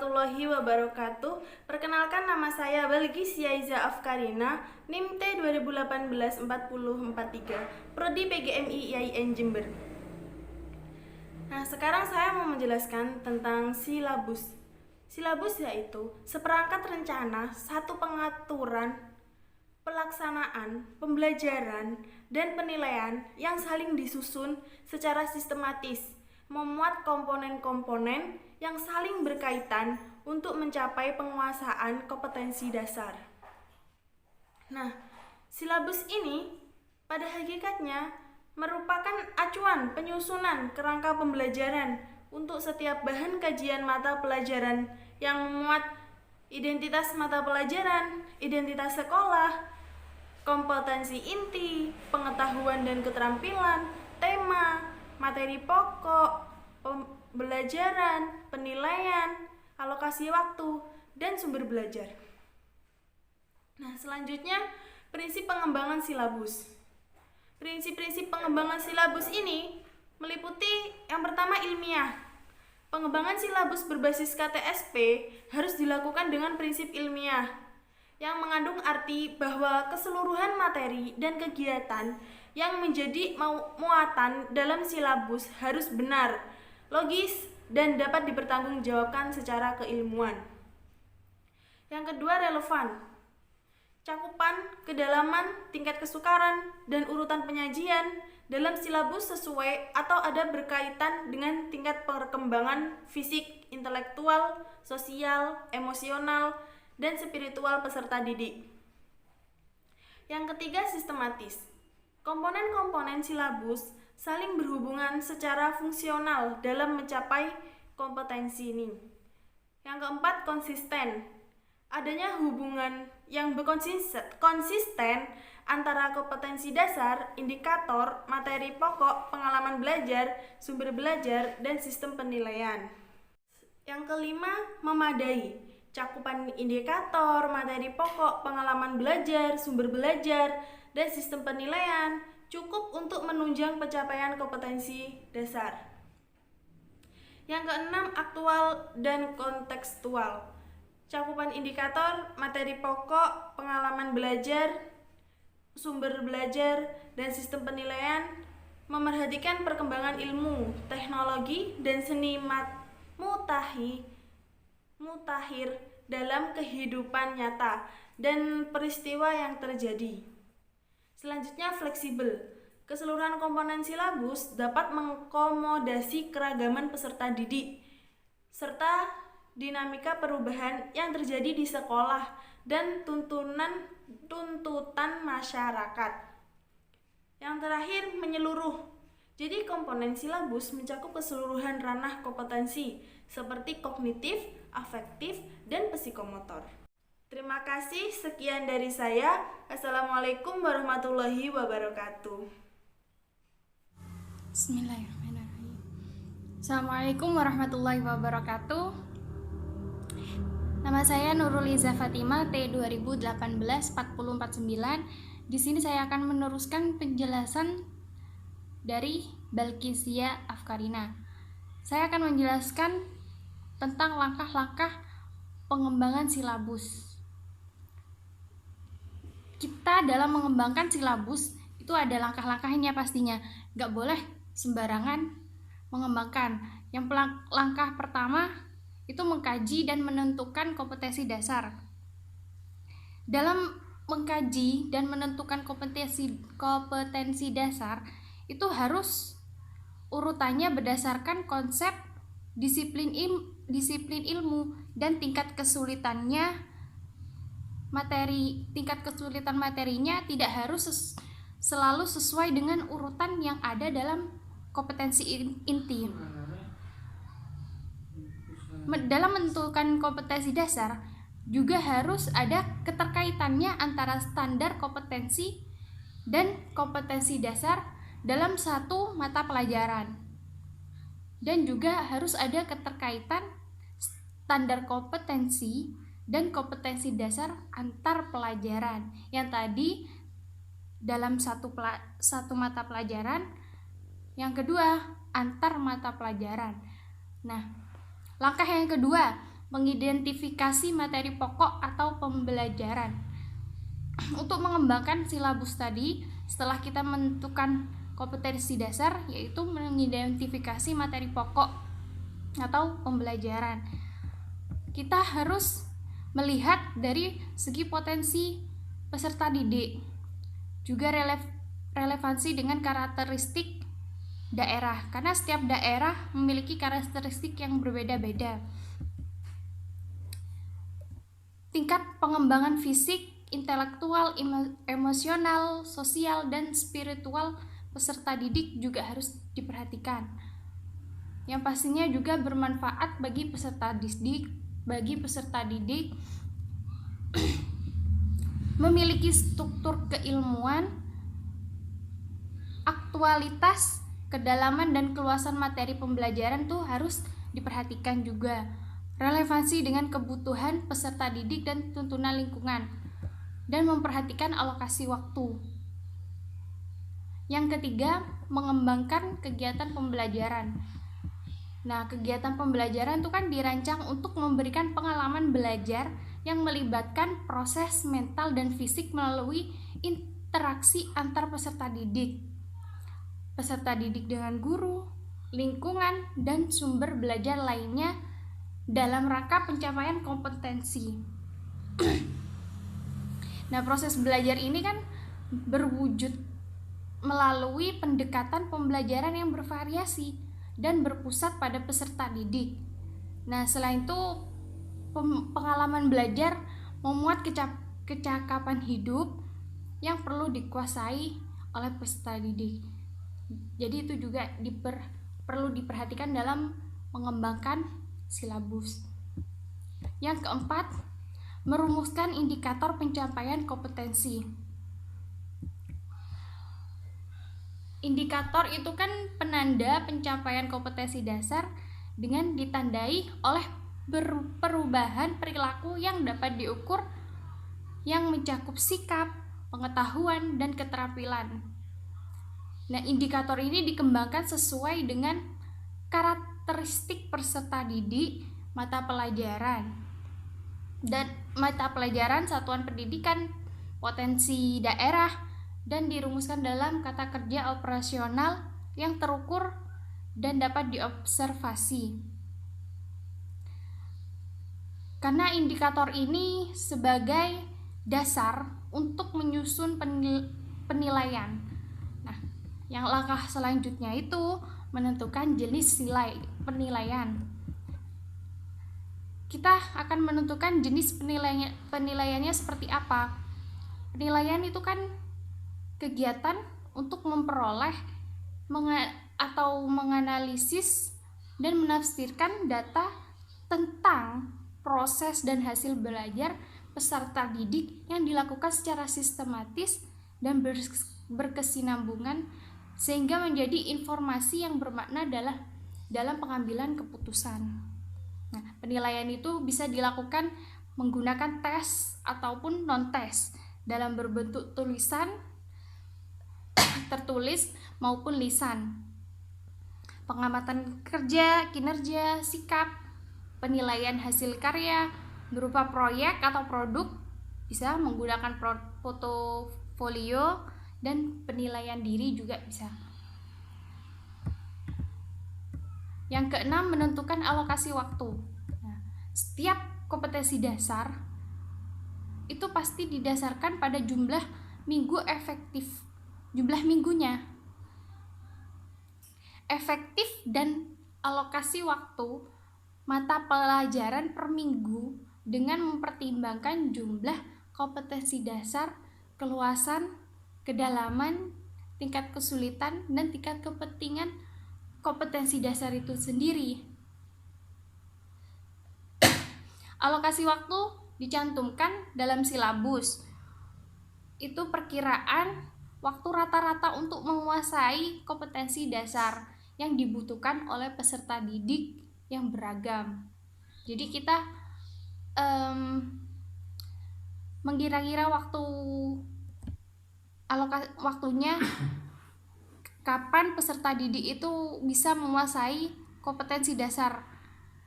warahmatullahi wabarakatuh. Perkenalkan, nama saya Balqis Yaiza Afkarina, NIM T 2018-4043, Prodi PGMI IAIN Jember. Nah, sekarang saya mau menjelaskan tentang silabus. Silabus yaitu seperangkat rencana, satu pengaturan, pelaksanaan, pembelajaran, dan penilaian yang saling disusun secara sistematis, memuat komponen-komponen yang saling berkaitan untuk mencapai penguasaan kompetensi dasar. Nah, silabus ini pada hakikatnya merupakan acuan penyusunan kerangka pembelajaran untuk setiap bahan kajian mata pelajaran yang memuat identitas mata pelajaran, identitas sekolah, kompetensi inti, pengetahuan dan keterampilan, tema, materi pokok, pembelajaran, penilaian, alokasi waktu, dan sumber belajar. Nah, selanjutnya prinsip pengembangan silabus. Prinsip-prinsip pengembangan silabus ini meliputi yang pertama ilmiah. Pengembangan silabus berbasis KTSP harus dilakukan dengan prinsip ilmiah yang mengandung arti bahwa keseluruhan materi dan kegiatan yang menjadi muatan dalam silabus harus benar, logis, dan dapat dipertanggungjawabkan secara keilmuan. Yang kedua, relevan. Cakupan, kedalaman, tingkat kesukaran, dan urutan penyajian dalam silabus sesuai atau ada berkaitan dengan tingkat perkembangan fisik, intelektual, sosial, emosional, dan spiritual peserta didik. Yang ketiga, sistematis. Komponen-komponen silabus saling berhubungan secara fungsional dalam mencapai kompetensi ini. Yang keempat, konsisten. Adanya hubungan yang konsisten antara kompetensi dasar, indikator, materi pokok, pengalaman belajar, sumber belajar, dan sistem penilaian. Yang kelima, memadai. Cakupan indikator, materi pokok, pengalaman belajar, sumber belajar, dan sistem penilaian cukup untuk menunjang pencapaian kompetensi dasar. Yang keenam, aktual dan kontekstual. Cakupan indikator, materi pokok, pengalaman belajar, sumber belajar, dan sistem penilaian memerhatikan perkembangan ilmu, teknologi, dan seni mutakhir dalam kehidupan nyata dan peristiwa yang terjadi. Selanjutnya, fleksibel. Keseluruhan komponen silabus dapat mengakomodasi keragaman peserta didik serta dinamika perubahan yang terjadi di sekolah dan tuntutan masyarakat. Yang terakhir, menyeluruh. Jadi komponen silabus mencakup keseluruhan ranah kompetensi seperti kognitif, afektif, dan psikomotor. Terima kasih, sekian dari saya. Assalamualaikum warahmatullahi wabarakatuh. Bismillahirrahmanirrahim. Assalamualaikum warahmatullahi wabarakatuh. Nama saya Nurul Iza Fatima, T 2018-4049. Di sini saya akan meneruskan penjelasan dari Balqisia Afkarina. Saya akan menjelaskan tentang langkah-langkah pengembangan silabus. Kita dalam mengembangkan silabus itu ada langkah-langkahnya pastinya. Gak boleh sembarangan mengembangkan. Yang langkah pertama itu mengkaji dan menentukan kompetensi dasar. Dalam mengkaji dan menentukan kompetensi dasar itu harus urutannya berdasarkan konsep disiplin ilmu dan tingkat kesulitannya. Tingkat kesulitan materinya tidak harus selalu sesuai dengan urutan yang ada dalam kompetensi inti. Dalam menentukan kompetensi dasar juga harus ada keterkaitannya antara standar kompetensi dan kompetensi dasar dalam satu mata pelajaran, dan juga harus ada keterkaitan standar kompetensi dan kompetensi dasar antar pelajaran yang tadi dalam satu mata pelajaran, yang kedua antar mata pelajaran. Nah, langkah yang kedua mengidentifikasi materi pokok atau pembelajaran. Untuk mengembangkan silabus tadi, setelah kita menentukan kompetensi dasar, yaitu mengidentifikasi materi pokok atau pembelajaran, kita harus melihat dari segi potensi peserta didik, juga relevansi dengan karakteristik daerah, karena setiap daerah memiliki karakteristik yang berbeda-beda. Tingkat pengembangan fisik, intelektual, emosional, sosial, dan spiritual peserta didik juga harus diperhatikan. Yang pastinya juga bermanfaat bagi peserta didik memiliki struktur keilmuan, aktualitas, kedalaman, dan keluasan materi pembelajaran tuh harus diperhatikan juga. Relevansi dengan kebutuhan peserta didik dan tuntunan lingkungan, dan memperhatikan alokasi waktu. Yang ketiga, mengembangkan kegiatan pembelajaran. Nah, kegiatan pembelajaran itu kan dirancang untuk memberikan pengalaman belajar yang melibatkan proses mental dan fisik melalui interaksi antar peserta didik dengan guru, lingkungan, dan sumber belajar lainnya dalam rangka pencapaian kompetensi. Nah, proses belajar ini kan berwujud melalui pendekatan pembelajaran yang bervariasi dan berpusat pada peserta didik. Nah, selain itu pengalaman belajar memuat kecakapan hidup yang perlu dikuasai oleh peserta didik. Jadi itu juga perlu diperhatikan dalam mengembangkan silabus. Yang keempat, merumuskan indikator pencapaian kompetensi. Indikator itu kan penanda pencapaian kompetensi dasar dengan ditandai oleh perubahan perilaku yang dapat diukur, yang mencakup sikap, pengetahuan, dan keterampilan. Nah, indikator ini dikembangkan sesuai dengan karakteristik peserta didik, mata pelajaran satuan pendidikan, potensi daerah, dan dirumuskan dalam kata kerja operasional yang terukur dan dapat diobservasi. Karena indikator ini sebagai dasar untuk menyusun penilaian. Nah, yang langkah selanjutnya itu menentukan jenis penilaian. Kita akan menentukan jenis penilaiannya seperti apa. Penilaian itu kan kegiatan untuk memperoleh atau menganalisis dan menafsirkan data tentang proses dan hasil belajar peserta didik yang dilakukan secara sistematis dan berkesinambungan sehingga menjadi informasi yang bermakna dalam pengambilan keputusan. Nah, penilaian itu bisa dilakukan menggunakan tes ataupun non-tes dalam berbentuk tulisan, tertulis maupun lisan. Pengamatan kerja, kinerja, sikap, penilaian hasil karya berupa proyek atau produk bisa menggunakan portofolio, dan penilaian diri juga bisa. Yang keenam, menentukan alokasi waktu. Nah, setiap kompetensi dasar itu pasti didasarkan pada jumlah minggunya. Efektif dan alokasi waktu mata pelajaran per minggu dengan mempertimbangkan jumlah kompetensi dasar, keluasan, kedalaman, tingkat kesulitan, dan tingkat kepentingan kompetensi dasar itu sendiri. Alokasi waktu dicantumkan dalam silabus. Itu perkiraan waktu rata-rata untuk menguasai kompetensi dasar yang dibutuhkan oleh peserta didik yang beragam. Jadi kita mengira-ngira waktunya kapan peserta didik itu bisa menguasai kompetensi dasar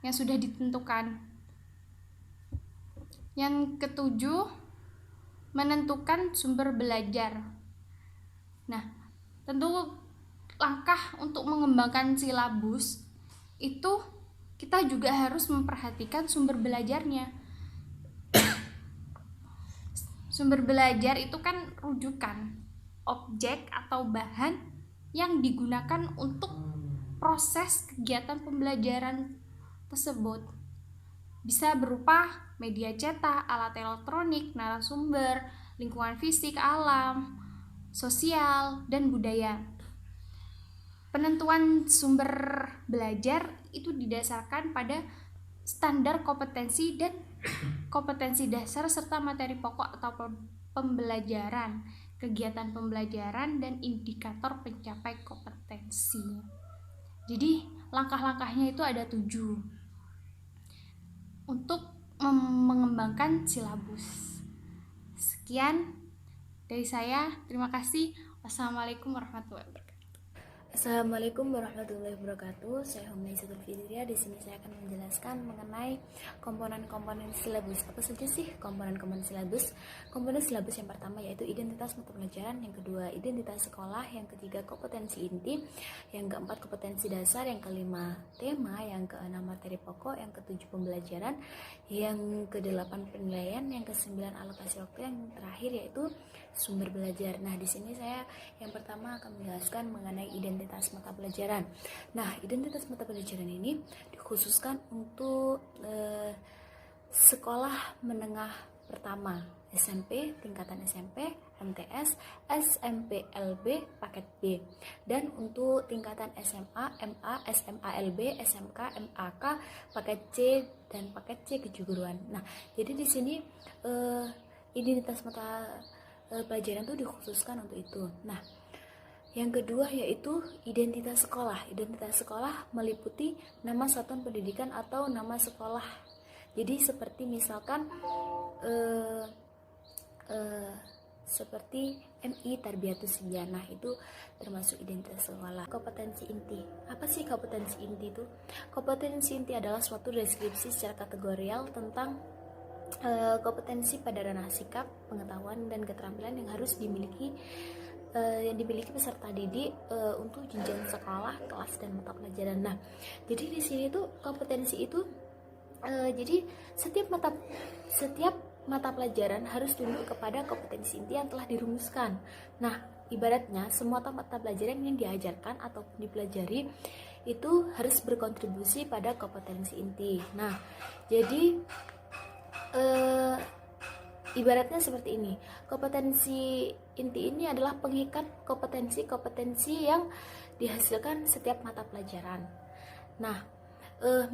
yang sudah ditentukan. Yang ketujuh, menentukan sumber belajar. Nah, tentu langkah untuk mengembangkan silabus itu kita juga harus memperhatikan sumber belajarnya. Sumber belajar itu kan rujukan, objek atau bahan yang digunakan untuk proses kegiatan pembelajaran tersebut. Bisa berupa media cetak, alat elektronik, narasumber, lingkungan fisik, alam, sosial, dan budaya. Penentuan sumber belajar itu didasarkan pada standar kompetensi dan kompetensi dasar serta materi pokok atau pembelajaran, kegiatan pembelajaran, dan indikator pencapai kompetensi. Jadi langkah-langkahnya itu ada 7 untuk mengembangkan silabus. Sekian dari saya, terima kasih. Wassalamualaikum warahmatullahi wabarakatuh. Assalamualaikum warahmatullahi wabarakatuh. Saya Humnaisatul Fitria. Di sini saya akan menjelaskan mengenai komponen-komponen silabus. Apa saja sih komponen-komponen silabus? Komponen silabus yang pertama yaitu identitas mata pelajaran, yang kedua identitas sekolah, yang ketiga kompetensi inti, yang keempat kompetensi dasar, yang kelima tema, yang keenam materi pokok, yang ketujuh pembelajaran, yang kedelapan penilaian, yang kesembilan alokasi waktu, yang terakhir yaitu sumber belajar. Nah, di sini saya yang pertama akan menjelaskan mengenai identitas mata pelajaran. Nah, identitas mata pelajaran ini dikhususkan untuk sekolah menengah pertama, SMP, tingkatan SMP, MTS, SMP LB, paket B, dan untuk tingkatan SMA, MA, SMA LB, SMK, MAK, paket C, dan paket C kejuruan. Nah, jadi di sini identitas mata pelajaran itu dikhususkan untuk itu. Nah, yang kedua yaitu identitas sekolah. Identitas sekolah meliputi nama satuan pendidikan atau nama sekolah. Jadi seperti misalkan seperti MI Tarbiyatus Sinjanah, itu termasuk identitas sekolah. Kompetensi inti. Apa sih kompetensi inti itu? Kompetensi inti adalah suatu deskripsi secara kategorial tentang kompetensi pada ranah sikap, pengetahuan, dan keterampilan yang harus dimiliki peserta didik untuk jenjang sekolah, kelas, dan mata pelajaran. Nah, jadi di sini tuh kompetensi itu jadi setiap mata pelajaran harus tunduk kepada kompetensi inti yang telah dirumuskan. Nah, ibaratnya semua mata pelajaran yang diajarkan ataupun dipelajari itu harus berkontribusi pada kompetensi inti. Nah, jadi ibaratnya seperti ini. Kompetensi inti ini adalah pengikat kompetensi-kompetensi yang dihasilkan setiap mata pelajaran. Nah,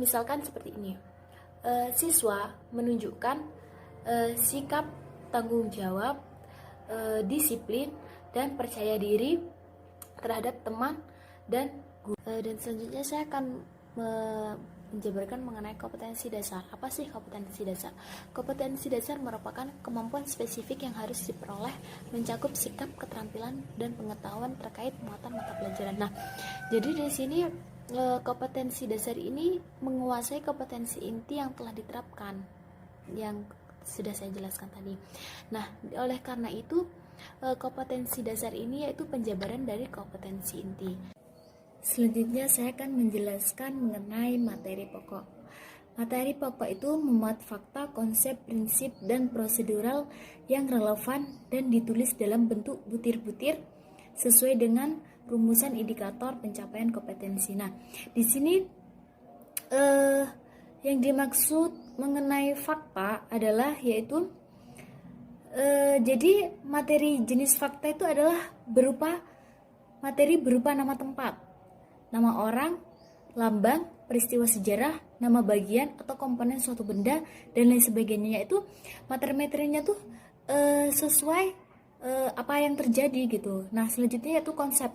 misalkan seperti ini. Siswa menunjukkan sikap tanggung jawab, disiplin, dan percaya diri terhadap teman dan guru. Dan selanjutnya saya akan menjabarkan mengenai kompetensi dasar. Apa sih kompetensi dasar? Kompetensi dasar merupakan kemampuan spesifik yang harus diperoleh mencakup sikap, keterampilan, dan pengetahuan terkait muatan mata pelajaran. Nah, jadi di sini kompetensi dasar ini menguasai kompetensi inti yang telah diterapkan, yang sudah saya jelaskan tadi. Nah, oleh karena itu kompetensi dasar ini yaitu penjabaran dari kompetensi inti. Selanjutnya saya akan menjelaskan mengenai materi pokok. Materi pokok itu memuat fakta, konsep, prinsip, dan prosedural yang relevan dan ditulis dalam bentuk butir-butir sesuai dengan rumusan indikator pencapaian kompetensi. Nah, di sini yang dimaksud mengenai fakta adalah yaitu jadi materi jenis fakta itu adalah materi berupa nama tempat, nama orang, lambang, peristiwa sejarah, nama bagian atau komponen suatu benda, dan lain sebagainya. Yaitu materi-materinya tuh sesuai apa yang terjadi gitu. Nah, selanjutnya yaitu konsep.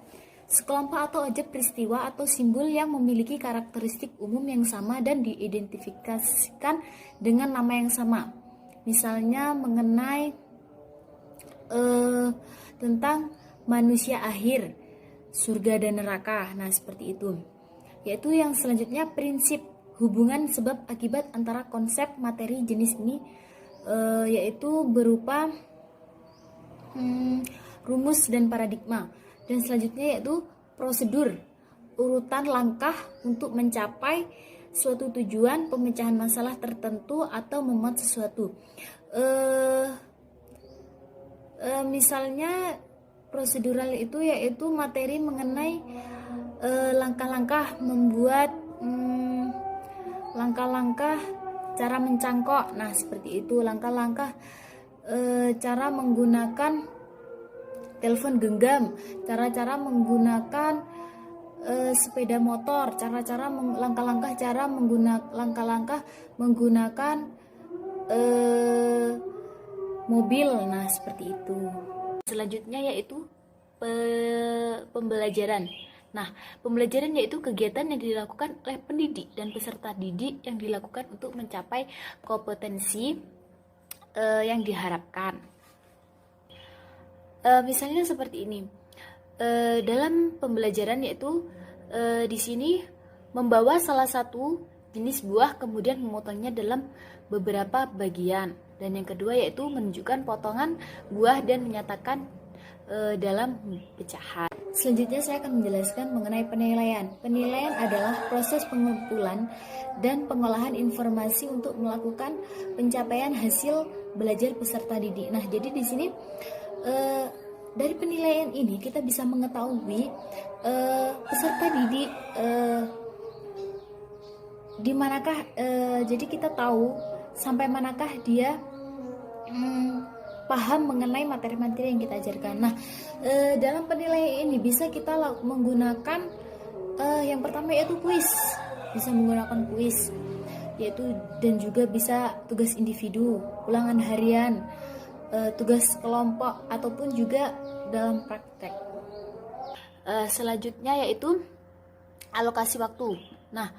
Sekelompok atau objek peristiwa atau simbol yang memiliki karakteristik umum yang sama dan diidentifikasikan dengan nama yang sama. Misalnya mengenai tentang manusia akhir, surga dan neraka. Nah, seperti itu. Yaitu yang selanjutnya prinsip, hubungan sebab akibat antara konsep materi jenis ini yaitu berupa rumus dan paradigma. Dan selanjutnya yaitu prosedur, urutan langkah untuk mencapai suatu tujuan, pemecahan masalah tertentu atau memuat sesuatu. Misalnya prosedural itu yaitu materi mengenai langkah-langkah membuat langkah-langkah cara mencangkok. Nah, seperti itu langkah-langkah cara menggunakan telepon genggam, cara-cara menggunakan sepeda motor, langkah-langkah cara menggunakan mobil. Nah, seperti itu. Selanjutnya yaitu pembelajaran. Nah, pembelajaran yaitu kegiatan yang dilakukan oleh pendidik dan peserta didik yang dilakukan untuk mencapai kompetensi yang diharapkan. Misalnya seperti ini. Dalam pembelajaran yaitu di sini membawa salah satu jenis buah kemudian memotongnya dalam beberapa bagian. Dan yang kedua yaitu menunjukkan potongan buah dan menyatakan dalam pecahan. Selanjutnya saya akan menjelaskan mengenai penilaian. Penilaian adalah proses pengumpulan dan pengolahan informasi untuk melakukan pencapaian hasil belajar peserta didik. Nah, jadi di sini dari penilaian ini kita bisa mengetahui peserta didik di manakah, jadi kita tahu sampai manakah dia paham mengenai materi-materi yang kita ajarkan. Nah, dalam penilaian ini bisa kita menggunakan yang pertama yaitu kuis, bisa menggunakan kuis, yaitu dan juga bisa tugas individu, ulangan harian, tugas kelompok ataupun juga dalam praktek. Selanjutnya yaitu alokasi waktu. Nah,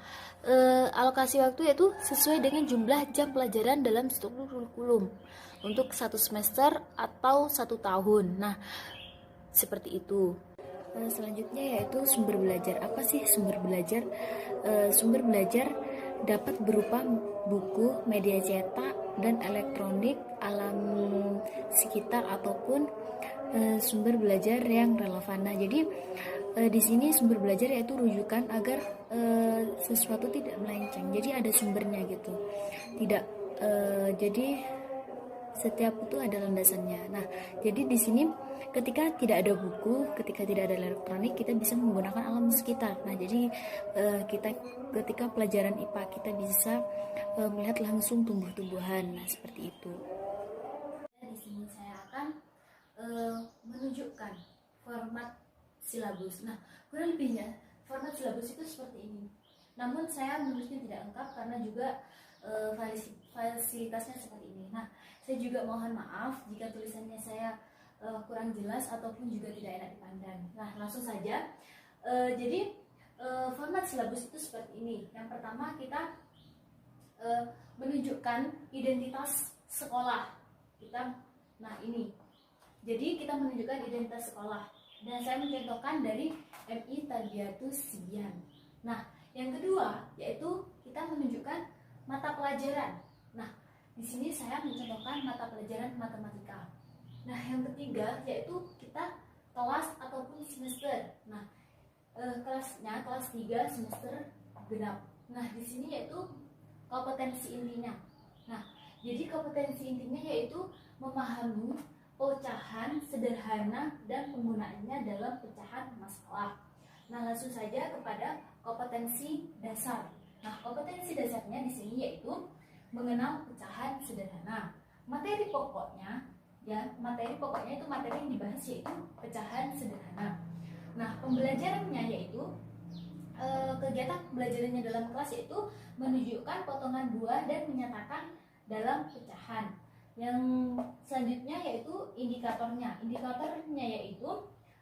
alokasi waktu yaitu sesuai dengan jumlah jam pelajaran dalam struktur kurikulum untuk 1 semester atau 1 tahun. Nah, seperti itu. Selanjutnya yaitu sumber belajar. Apa sih sumber belajar? Sumber belajar dapat berupa buku, media cetak, dan elektronik, alam sekitar ataupun sumber belajar yang relevan. Nah, jadi di sini sumber belajar yaitu rujukan agar sesuatu tidak melenceng. Jadi ada sumbernya gitu. Tidak jadi setiap itu ada landasannya. Nah, jadi di sini ketika tidak ada buku, ketika tidak ada elektronik, kita bisa menggunakan alam sekitar. Nah, jadi kita ketika pelajaran IPA kita bisa melihat langsung tumbuh-tumbuhan. Nah, seperti itu. Di sini saya akan menunjukkan format silabus. Nah, kurang lebihnya format silabus itu seperti ini. Namun saya menulisnya tidak lengkap karena juga fasilitasnya seperti ini. Nah, saya juga mohon maaf jika tulisannya saya kurang jelas ataupun juga tidak enak dipandang. Nah, langsung saja. Jadi format silabus itu seperti ini. Yang pertama kita menunjukkan identitas sekolah kita. Nah, ini. Jadi kita menunjukkan identitas sekolah. Dan saya mencontohkan dari MI Tarbiyatus Sibyan. Nah, yang kedua yaitu kita menunjukkan mata pelajaran. Nah, di sini saya mencontohkan mata pelajaran matematika. Nah, yang ketiga yaitu kita kelas ataupun semester. Nah, kelasnya kelas 3 semester genap. Nah, di sini yaitu kompetensi intinya. Nah, jadi kompetensi intinya yaitu memahami pecahan sederhana dan penggunaannya dalam pecahan masalah. Nah, langsung saja kepada kompetensi dasar. Nah, kompetensi dasarnya di sini yaitu mengenal pecahan sederhana. Materi pokoknya itu materi yang dibahas yaitu pecahan sederhana. Nah, pembelajarannya yaitu kegiatan pembelajarannya dalam kelas yaitu menunjukkan potongan buah dan menyatakan dalam pecahan. Yang selanjutnya yaitu indikatornya. Indikatornya yaitu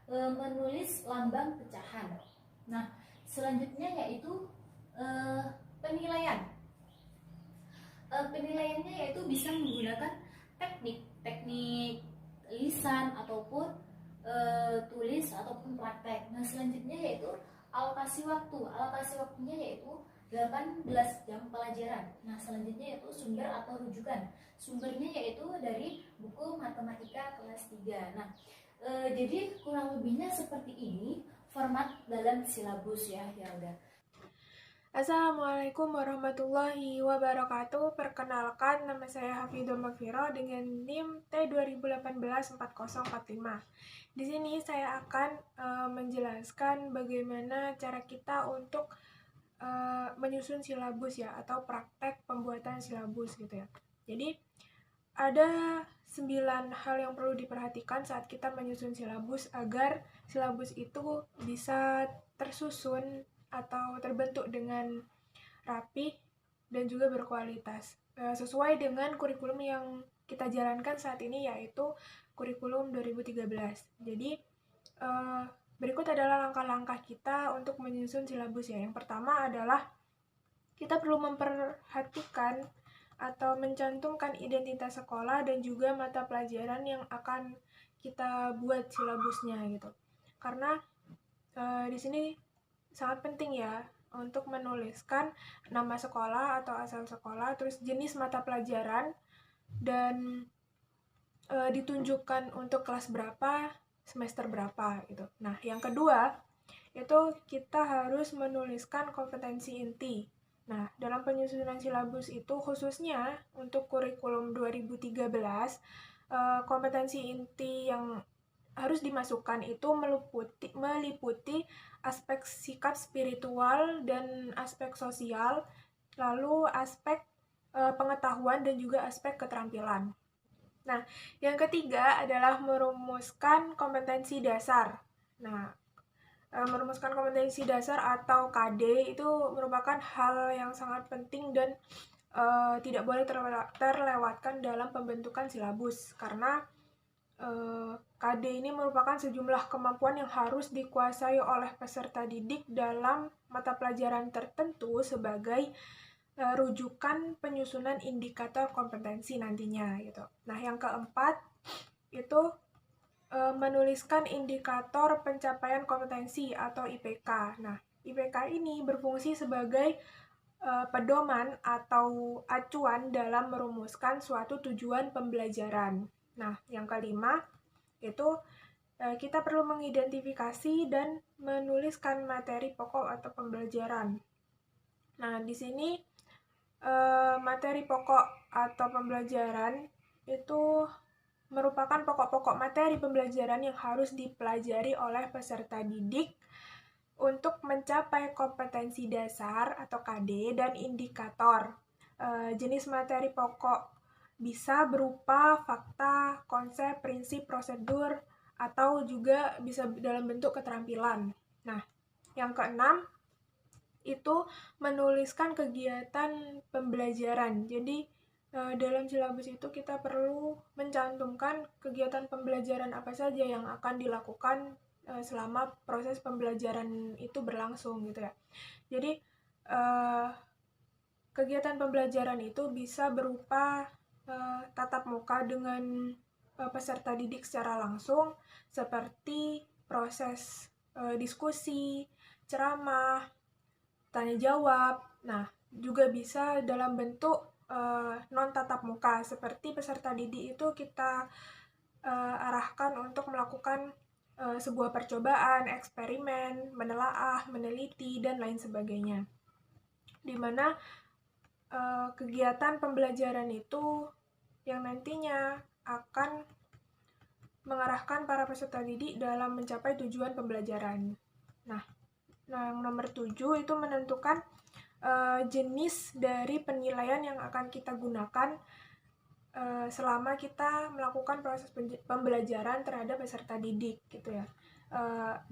menulis lambang pecahan. Nah, selanjutnya yaitu penilaian. Penilaiannya yaitu bisa menggunakan teknik lisan ataupun tulis ataupun praktek. Nah, selanjutnya yaitu alokasi waktu. Alokasi waktunya yaitu 18 jam pelajaran. Nah, selanjutnya yaitu sumber atau rujukan. Sumbernya yaitu dari buku matematika kelas 3. Nah, jadi kurang lebihnya seperti ini format dalam silabus ya, ya udah. Assalamualaikum warahmatullahi wabarakatuh. Perkenalkan, nama saya Hafidhul Magfiro dengan NIM T2018-4045. Di sini saya akan menjelaskan bagaimana cara kita untuk menyusun silabus ya, atau praktek pembuatan silabus gitu ya. Jadi ada 9 hal yang perlu diperhatikan saat kita menyusun silabus agar silabus itu bisa tersusun atau terbentuk dengan rapi dan juga berkualitas sesuai dengan kurikulum yang kita jalankan saat ini, yaitu kurikulum 2013. Jadi berikut adalah langkah-langkah kita untuk menyusun silabus ya. Yang pertama adalah kita perlu memperhatikan atau mencantumkan identitas sekolah dan juga mata pelajaran yang akan kita buat silabusnya gitu. Karena di sini sangat penting ya untuk menuliskan nama sekolah atau asal sekolah, terus jenis mata pelajaran, dan ditunjukkan untuk kelas berapa, semester berapa gitu. Nah, yang kedua itu kita harus menuliskan kompetensi inti. Nah, dalam penyusunan silabus itu khususnya untuk kurikulum 2013, kompetensi inti yang harus dimasukkan itu meliputi aspek sikap spiritual dan aspek sosial, lalu aspek pengetahuan dan juga aspek keterampilan. Nah, yang ketiga adalah merumuskan kompetensi dasar. Nah, merumuskan kompetensi dasar atau KD itu merupakan hal yang sangat penting dan tidak boleh terlewatkan dalam pembentukan silabus, karena KD ini merupakan sejumlah kemampuan yang harus dikuasai oleh peserta didik dalam mata pelajaran tertentu sebagai rujukan penyusunan indikator kompetensi nantinya gitu. Nah, yang keempat itu menuliskan indikator pencapaian kompetensi atau IPK. Nah, IPK ini berfungsi sebagai pedoman atau acuan dalam merumuskan suatu tujuan pembelajaran. Nah, yang kelima itu kita perlu mengidentifikasi dan menuliskan materi pokok atau pembelajaran. Nah, di sini materi pokok atau pembelajaran itu merupakan pokok-pokok materi pembelajaran yang harus dipelajari oleh peserta didik untuk mencapai kompetensi dasar atau KD dan indikator. Jenis materi pokok bisa berupa fakta, konsep, prinsip, prosedur, atau juga bisa dalam bentuk keterampilan. Nah, yang keenam itu menuliskan kegiatan pembelajaran. Jadi dalam silabus itu kita perlu mencantumkan kegiatan pembelajaran apa saja yang akan dilakukan selama proses pembelajaran itu berlangsung gitu ya. Jadi kegiatan pembelajaran itu bisa berupa tatap muka dengan peserta didik secara langsung, seperti proses diskusi, ceramah, tanya jawab. Nah, juga bisa dalam bentuk non tatap muka, seperti peserta didik itu kita arahkan untuk melakukan sebuah percobaan, eksperimen, menelaah, meneliti, dan lain sebagainya. Di mana kegiatan pembelajaran itu yang nantinya akan mengarahkan para peserta didik dalam mencapai tujuan pembelajaran. Nah, yang nomor 7 itu menentukan jenis dari penilaian yang akan kita gunakan selama kita melakukan proses pembelajaran terhadap peserta didik gitu ya.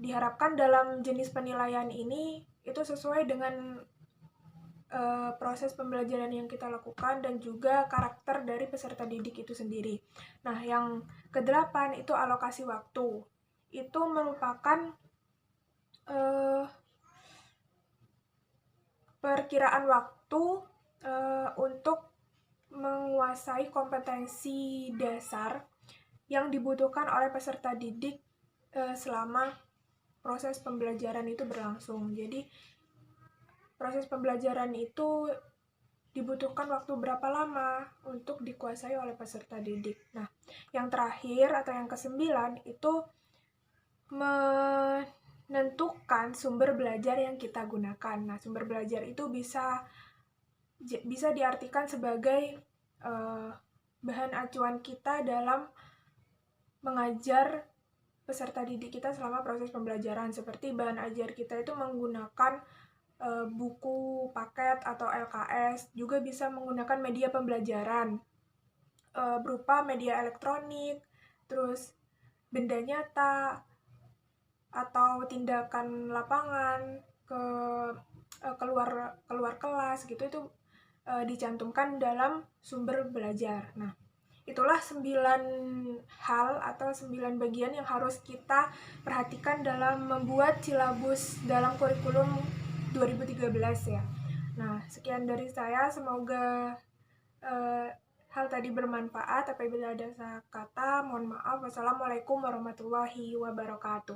Diharapkan dalam jenis penilaian ini itu sesuai dengan proses pembelajaran yang kita lakukan dan juga karakter dari peserta didik itu sendiri. Nah, yang ke-8 itu alokasi waktu. Itu merupakan perkiraan waktu untuk menguasai kompetensi dasar yang dibutuhkan oleh peserta didik selama proses pembelajaran itu berlangsung. Jadi proses pembelajaran itu dibutuhkan waktu berapa lama untuk dikuasai oleh peserta didik. Nah, yang terakhir atau yang ke-9 itu menentukan sumber belajar yang kita gunakan. Nah, sumber belajar itu bisa diartikan sebagai bahan acuan kita dalam mengajar peserta didik kita selama proses pembelajaran. Seperti bahan ajar kita itu menggunakan buku, paket, atau LKS, juga bisa menggunakan media pembelajaran berupa media elektronik, terus benda nyata, atau tindakan lapangan keluar kelas gitu, itu dicantumkan dalam sumber belajar. Nah, itulah 9 hal atau 9 bagian yang harus kita perhatikan dalam membuat silabus dalam kurikulum 2013 ya. Nah, sekian dari saya. Semoga hal tadi bermanfaat. Apabila ada salah kata, mohon maaf. Wassalamualaikum warahmatullahi wabarakatuh.